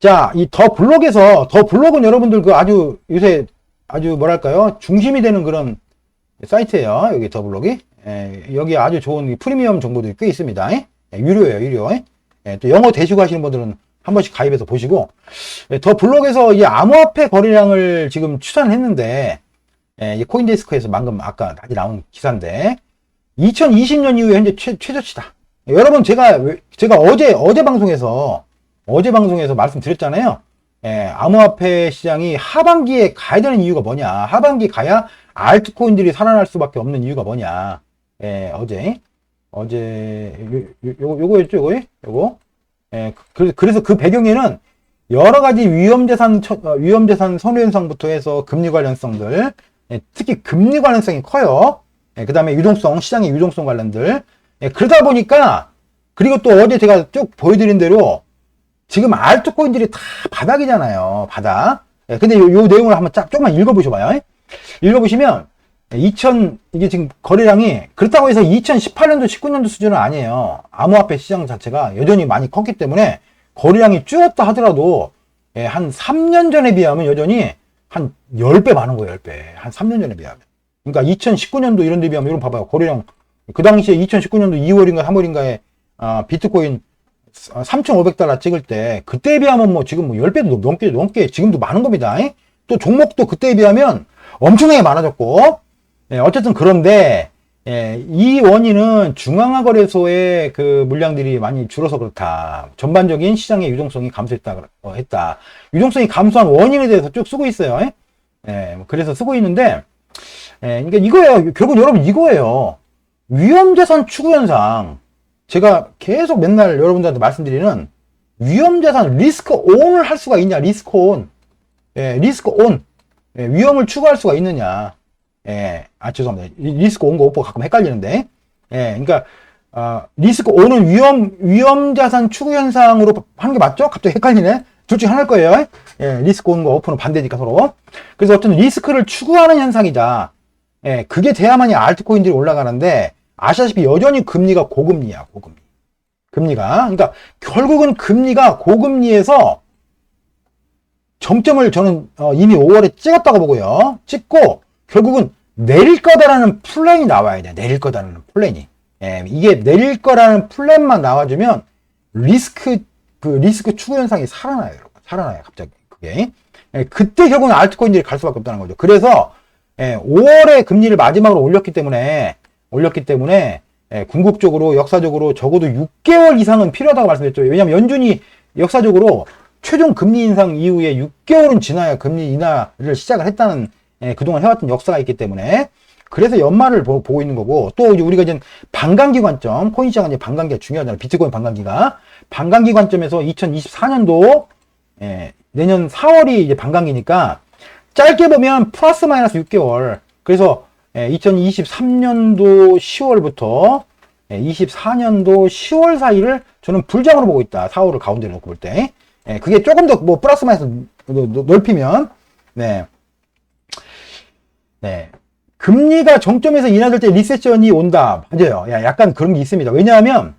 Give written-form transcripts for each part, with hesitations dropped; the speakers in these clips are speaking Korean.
자, 이 더 블록은 여러분들 그 아주 요새 아주 뭐랄까요? 중심이 되는 그런 사이트예요. 여기 더 블록이. 여기 아주 좋은 프리미엄 정보들이 꽤 있습니다. 유료예요, 유료. 또 영어 대시고 하시는 분들은 한 번씩 가입해서 보시고. 더 블록에서 이 암호화폐 거래량을 지금 추산을 했는데, 이 코인데스크에서 방금 아까 다시 나온 기사인데, 2020년 이후에 현재 최저치다. 여러분, 제가 어제 방송에서 말씀드렸잖아요. 암호화폐 시장이 하반기에 가야 되는 이유가 뭐냐. 하반기 가야 알트코인들이 살아날 수밖에 없는 이유가 뭐냐. 요거였죠, 요거. 그래서 그 배경에는 여러 가지 위험자산 선호 현상부터 해서 금리 관련성들, 특히 금리 관련성이 커요. 그 다음에 시장의 유동성 관련들. 그러다 보니까, 그리고 또 어제 제가 쭉 보여드린 대로, 지금 알트코인들이 다 바닥이잖아요. 바닥. 근데 요 내용을 한번 조금만 읽어보셔봐요. 읽어보시면, 이게 지금 거래량이, 그렇다고 해서 2018년도, 19년도 수준은 아니에요. 암호화폐 시장 자체가 여전히 많이 컸기 때문에, 거래량이 줄었다 하더라도, 한 3년 전에 비하면 여전히 한 10배 많은 거예요, 10배. 한 3년 전에 비하면. 그러니까 2019년도 이런 데 비하면, 이런 봐봐요. 거래량, 그 당시에 2019년도 2월인가 3월인가에, 비트코인 3,500달러 찍을 때, 그때에 비하면 뭐 지금 뭐 10배도 넘게 지금도 많은 겁니다. 또 종목도 그때에 비하면 엄청나게 많아졌고, 어쨌든 그런데, 이 원인은 중앙화거래소의 그 물량들이 많이 줄어서 그렇다. 전반적인 시장의 유동성이 했다. 유동성이 감소한 원인에 대해서 쭉 쓰고 있어요. 그래서 쓰고 있는데, 그러니까 이거예요. 결국 여러분 이거예요. 위험자산 추구 현상. 제가 계속 맨날 여러분들한테 말씀드리는 위험자산 리스크 온을 할 수가 있냐. 리스크 온. 리스크 온. 위험을 추구할 수가 있느냐. 죄송합니다. 리스크 온과 오퍼가 가끔 헷갈리는데. 그러니까, 리스크 온은 위험자산 추구 현상으로 하는 게 맞죠? 갑자기 헷갈리네. 둘 중에 하나일 거예요. 리스크 온과 오퍼는 반대니까 서로. 그래서 어떤 리스크를 추구하는 현상이다. 그게 돼야만이 알트코인들이 올라가는데, 아시다시피 여전히 금리가 고금리야, 고금리. 그러니까 결국은 금리가 고금리에서 정점을 저는 이미 5월에 찍었다고 보고요. 찍고 결국은 내릴 거다라는 플랜이 나와야 돼. 내릴 거다라는 플랜이. 이게 내릴 거라는 플랜만 나와주면 리스크 추구 현상이 살아나요, 여러분. 살아나요, 갑자기. 그게. 그때 결국은 알트코인들이 갈 수밖에 없다는 거죠. 그래서 5월에 금리를 마지막으로 올렸기 때문에 궁극적으로 역사적으로 적어도 6개월 이상은 필요하다고 말씀드렸죠. 왜냐하면 연준이 역사적으로 최종 금리 인상 이후에 6개월은 지나야 금리 인하를 시작을 했다는 그동안 해왔던 역사가 있기 때문에 그래서 연말을 보고 있는 거고 또 이제 우리가 이제 반감기 관점 코인 시장은 이제 반감기가 중요하잖아요. 비트코인 반감기 관점에서 2024년도 내년 4월이 이제 반감기니까 짧게 보면 플러스 마이너스 6개월 그래서 2023년도 10월부터 24년도 10월 사이를 저는 불장으로 보고 있다. 4월을 가운데로 놓고 볼 때. 그게 조금 더 뭐 플러스 마이너스 넓히면, 금리가 정점에서 인하될 때 리세션이 온다. 맞아요. 약간 그런 게 있습니다. 왜냐하면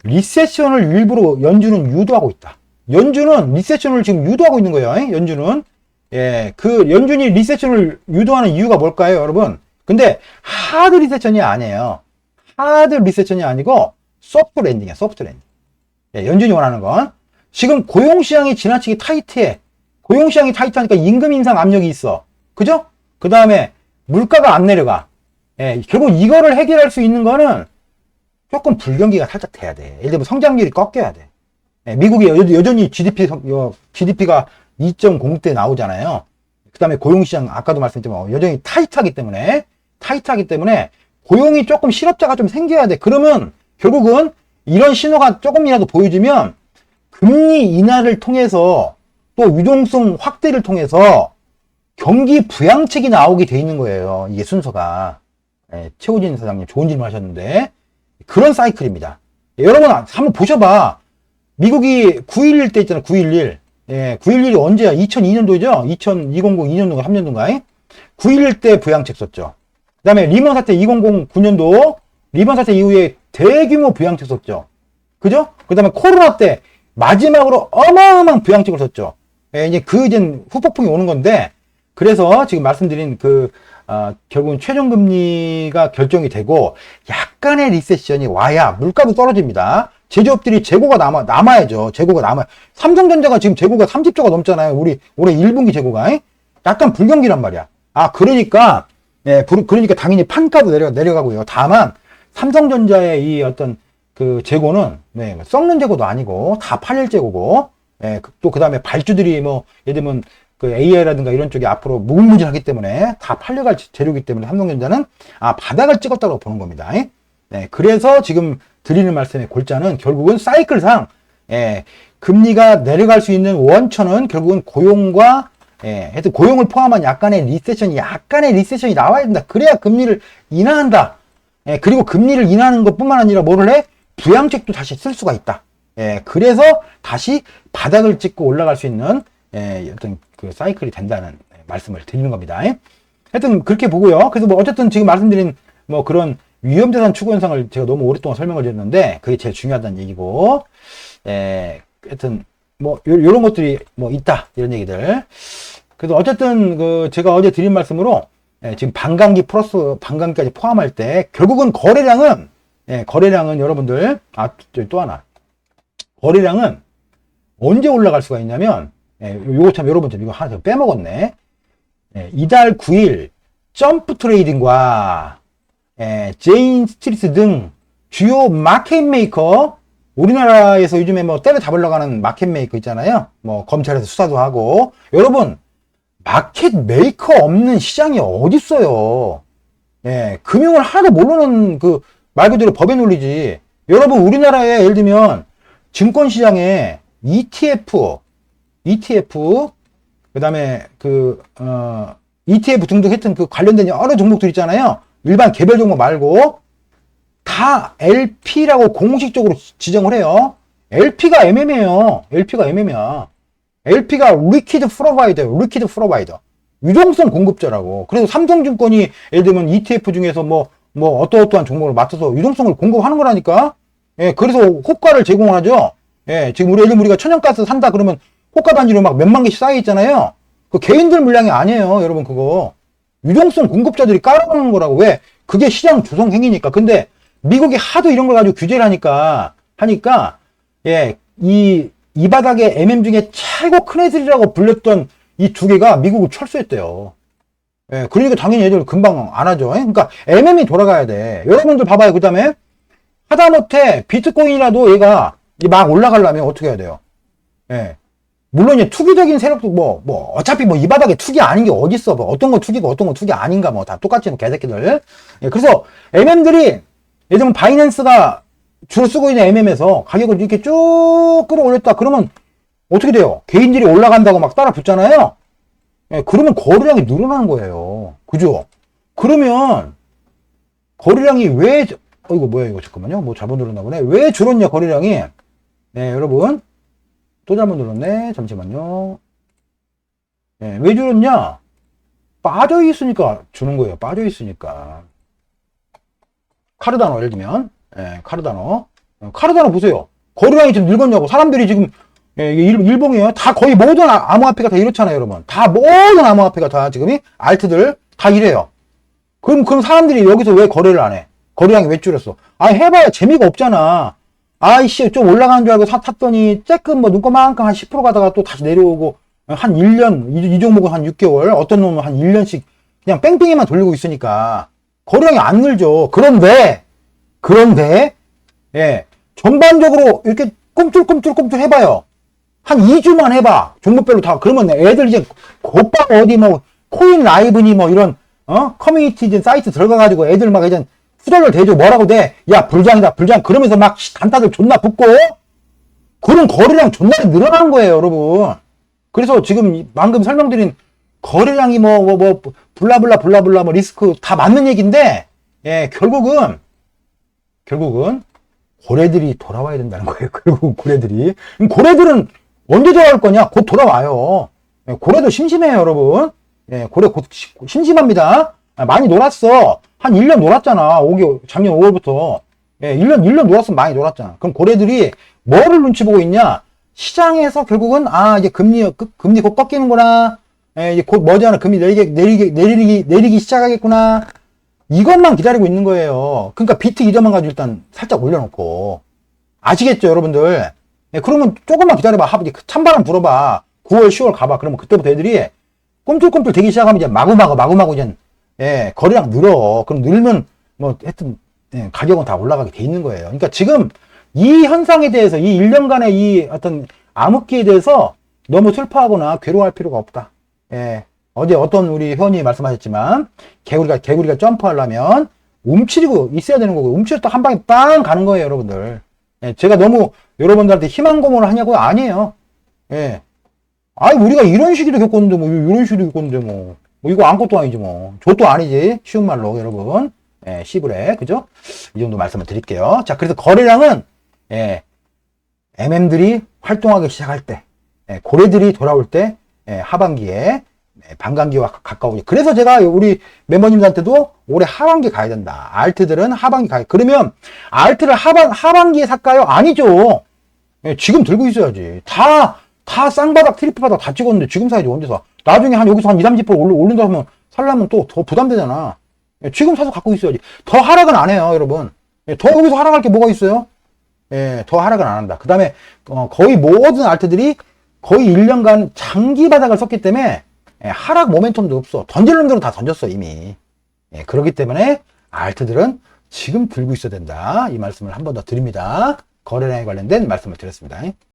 리세션을 일부러 연준은 유도하고 있다. 연준은 리세션을 지금 유도하고 있는 거예요. 연준은. 그 연준이 리세션을 유도하는 이유가 뭘까요, 여러분? 근데 하드 리세션이 아니에요. 하드 리세션이 아니고 소프트 랜딩이야. 소프트 랜딩. 연준이 원하는 건 지금 고용시장이 지나치게 타이트해. 고용시장이 타이트하니까 임금 인상 압력이 있어. 그죠? 그 다음에 물가가 안 내려가. 결국 이거를 해결할 수 있는 거는 조금 불경기가 살짝 돼야 돼. 예를 들면 성장률이 꺾여야 돼. 미국이 여전히 GDP가 2.0대 나오잖아요. 그 다음에 고용시장 아까도 말씀드렸지만 여전히 타이트하기 때문에 고용이 조금 실업자가 좀 생겨야 돼. 그러면 결국은 이런 신호가 조금이라도 보여주면 금리 인하를 통해서 또 유동성 확대를 통해서 경기 부양책이 나오게 돼 있는 거예요. 이게 순서가. 최호진 사장님 좋은 질문 하셨는데 그런 사이클입니다. 여러분 한번 보셔봐. 미국이 9.11 때 있잖아. 9.11. 9.11이 언제야? 2002년도죠? 2002년도인가 3년도인가? 9.11 때 부양책 썼죠. 그 다음에 리먼 사태 2009년도 리먼 사태 이후에 대규모 부양책 썼죠. 그죠? 그 다음에 코로나 때 마지막으로 어마어마한 부양책을 썼죠. 예, 이제 이제 후폭풍이 오는 건데, 그래서 지금 말씀드린 결국은 최종금리가 결정이 되고, 약간의 리세션이 와야 물가도 떨어집니다. 제조업들이 재고가 남아야죠. 재고가 남아요. 삼성전자가 지금 재고가 30조가 넘잖아요. 우리 올해 1분기 재고가. 약간 불경기란 말이야. 그러니까, 예, 그러니까 당연히 판가도 내려가고요. 다만, 삼성전자의 이 어떤 그 재고는, 네, 썩는 재고도 아니고, 다 팔릴 재고고, 예, 또 그 다음에 발주들이 예를 들면 그 AI라든가 이런 쪽이 앞으로 무궁무진하기 때문에 다 팔려갈 재료이기 때문에 삼성전자는, 바닥을 찍었다고 보는 겁니다. 네, 그래서 지금 드리는 말씀의 골자는 결국은 사이클상, 예, 금리가 내려갈 수 있는 원천은 결국은 고용과, 예, 하여튼 고용을 포함한 약간의 리세션이 나와야 된다. 그래야 금리를 인하한다. 예, 그리고 금리를 인하하는 것뿐만 아니라 뭐를 해? 부양책도 다시 쓸 수가 있다. 예, 그래서 다시 바닥을 찍고 올라갈 수 있는, 예, 어떤 그 사이클이 된다는 말씀을 드리는 겁니다. 하여튼 그렇게 보고요. 그래서 뭐 어쨌든 지금 말씀드린 뭐 그런 위험자산 추구 현상을 제가 너무 오랫동안 설명을 드렸는데, 그게 제일 중요하다는 얘기고, 예, 하여튼 뭐 요런 것들이 뭐 있다, 이런 얘기들. 그래서 어쨌든 제가 어제 드린 말씀으로, 예, 지금 반감기 플러스 반감기까지 포함할 때 결국은 거래량은, 예, 여러분들, 또 하나, 거래량은 언제 올라갈 수가 있냐면, 예, 요거 참 여러분 이거 하나 더 빼먹었네. 예, 이달 9일 점프 트레이딩과, 예, 제인 스트리트 등 주요 마켓 메이커, 우리나라에서 요즘에 뭐 때려 잡으려고 하는 마켓 메이커 있잖아요. 뭐 검찰에서 수사도 하고. 여러분, 마켓 메이커 없는 시장이 어딨어요. 예, 금융을 하나도 모르는 말 그대로 법의 논리지. 여러분, 우리나라에 예를 들면 증권시장에 ETF, 그 다음에 ETF 등등 관련된 여러 종목들 있잖아요. 일반 개별 종목 말고 다 LP라고 공식적으로 지정을 해요. LP가 MM이에요. LP가 리퀴드 프로바이더. 유동성 공급자라고. 그래서 삼성증권이 예를 들면 ETF 중에서 어떠한 종목을 맡아서 유동성을 공급하는 거라니까. 예, 그래서 호가를 제공하죠. 예, 지금 예를 들면 우리가 천연가스 산다 그러면 호가 단위로 막 몇만 개씩 쌓여 있잖아요. 그 개인들 물량이 아니에요, 여러분. 그거 유동성 공급자들이 깔아놓는 거라고. 왜? 그게 시장 조성 행위니까. 근데 미국이 하도 이런 걸 가지고 규제를 하니까 예, 이 바닥에 MM 중에 최고 큰 애들이라고 불렸던 이 두 개가 미국을 철수했대요. 예, 그러니까 당연히 얘들 금방 안 하죠. 그러니까 MM이 돌아가야 돼. 여러분들 봐봐요. 그 다음에 하다못해 비트코인이라도 얘가 막 올라가려면 어떻게 해야 돼요? 예. 물론 이제 투기적인 세력도 어차피 이 바닥에 투기 아닌 게 어딨어. 어떤 건 투기고 어떤 건 투기 아닌가 다 똑같지, 개새끼들. 예, 그래서 MM들이 예를 들면 바이낸스가 주로 쓰고 있는 MM에서 가격을 이렇게 쭉 끌어올렸다 그러면 어떻게 돼요? 개인들이 올라간다고 막 따라 붙잖아요. 예, 그러면 거래량이 늘어나는 거예요. 그죠? 그러면 거래량이 이거 뭐야, 이거 잠깐만요. 잘못 눌렀나 보네. 왜 줄었냐, 거래량이. 네, 여러분. 또 잘못 눌렀네. 잠시만요. 네, 왜 줄었냐? 빠져있으니까 주는 거예요. 빠져있으니까. 카르다노, 예를 들면. 네, 카르다노 보세요. 거래량이 지금 늘었냐고. 사람들이 지금, 예, 이게 일봉이에요. 다 거의 모든 암호화폐가 다 이렇잖아요, 여러분. 다 모든 암호화폐가 다 지금이 알트들 다 이래요. 그럼 사람들이 여기서 왜 거래를 안 해? 거래량이 왜 줄였어? 해봐야 재미가 없잖아. 아이씨, 좀 올라가는 줄 알고 탔더니, 쬐끔 눈꺼만큼 한 10% 가다가 또 다시 내려오고, 한 1년, 이 종목은 한 6개월, 어떤 놈은 한 1년씩 그냥 뺑뺑이만 돌리고 있으니까, 거래량이 안 늘죠. 그런데, 예, 전반적으로 이렇게 꿈틀꿈틀 해봐요. 한 2주만 해봐. 종목별로 다. 그러면 애들 이제 곧바로 어디 코인 라이브니 이런, 커뮤니티 사이트 들어가가지고 애들 막 이제 후덜덜 대죠. 뭐라고 돼? 야, 불장이다, 불장. 그러면서 막 단타들 존나 붙고, 그런 거래량 존나 늘어나는 거예요, 여러분. 그래서 지금 방금 설명드린 거래량이 블라블라 리스크 다 맞는 얘기인데, 예, 결국은 고래들이 돌아와야 된다는 거예요. 결국 고래들이. 고래들은 언제 돌아올 거냐? 곧 돌아와요. 예, 고래도 심심해요, 여러분. 예, 고래 곧 심심합니다. 많이 놀았어. 한 1년 놀았잖아. 작년 5월부터. 예, 1년 놀았으면 많이 놀았잖아. 그럼 고래들이 뭐를 눈치 보고 있냐? 시장에서 결국은 이제 금리 곧 꺾이는구나. 이제 곧 머지않아 금리 내리기 시작하겠구나. 이것만 기다리고 있는 거예요. 그러니까 비트 이자만 가지고 일단 살짝 올려놓고. 아시겠죠, 여러분들? 그러면 조금만 기다려봐. 찬바람 불어봐. 9월, 10월 가봐. 그러면 그때부터 애들이 꿈틀꿈틀 되기 시작하면 이제 마구마구 이제, 거래량 늘어. 그럼 늘면, 뭐, 하여튼, 가격은 다 올라가게 돼 있는 거예요. 그러니까 지금 이 현상에 대해서, 이 1년간의 이 어떤 암흑기에 대해서 너무 슬퍼하거나 괴로워할 필요가 없다. 어제 어떤 우리 회원님이 말씀하셨지만, 개구리가 점프하려면 움츠리고 있어야 되는 거고, 움츠렸다 한 방에 빵 가는 거예요, 여러분들. 제가 너무 여러분들한테 희망 고문을 하냐고요? 아니에요. 우리가 이런 시기도 겪었는데, 뭐, 이런 시기도 겪었는데, 뭐 이거 아무것도 아니지, 뭐. 저도 아니지. 쉬운 말로, 여러분. 시브레. 그죠? 이 정도 말씀을 드릴게요. 자, 그래서 거래량은, MM들이 활동하기 시작할 때, 고래들이 돌아올 때, 하반기에, 반감기와 가까우니. 그래서 제가 우리 멤버님들한테도 올해 하반기 가야 된다. 알트들은 하반기 가야. 그러면, 알트를 하반기에 살까요? 아니죠. 지금 들고 있어야지. 다 쌍바닥, 트리플 바닥 다 찍었는데 지금 사야지, 언제 사? 나중에 여기서 한 2, 30% 올린다 하면 살려면 또 더 부담되잖아. 지금 사서 갖고 있어야지. 더 하락은 안 해요, 여러분. 더 여기서 하락할 게 뭐가 있어요? 더 하락은 안 한다. 그 다음에, 거의 모든 알트들이 거의 1년간 장기 바닥을 썼기 때문에, 하락 모멘텀도 없어. 던질 놈들은 다 던졌어, 이미. 그렇기 때문에, 알트들은 지금 들고 있어야 된다. 이 말씀을 한 번 더 드립니다. 거래량에 관련된 말씀을 드렸습니다.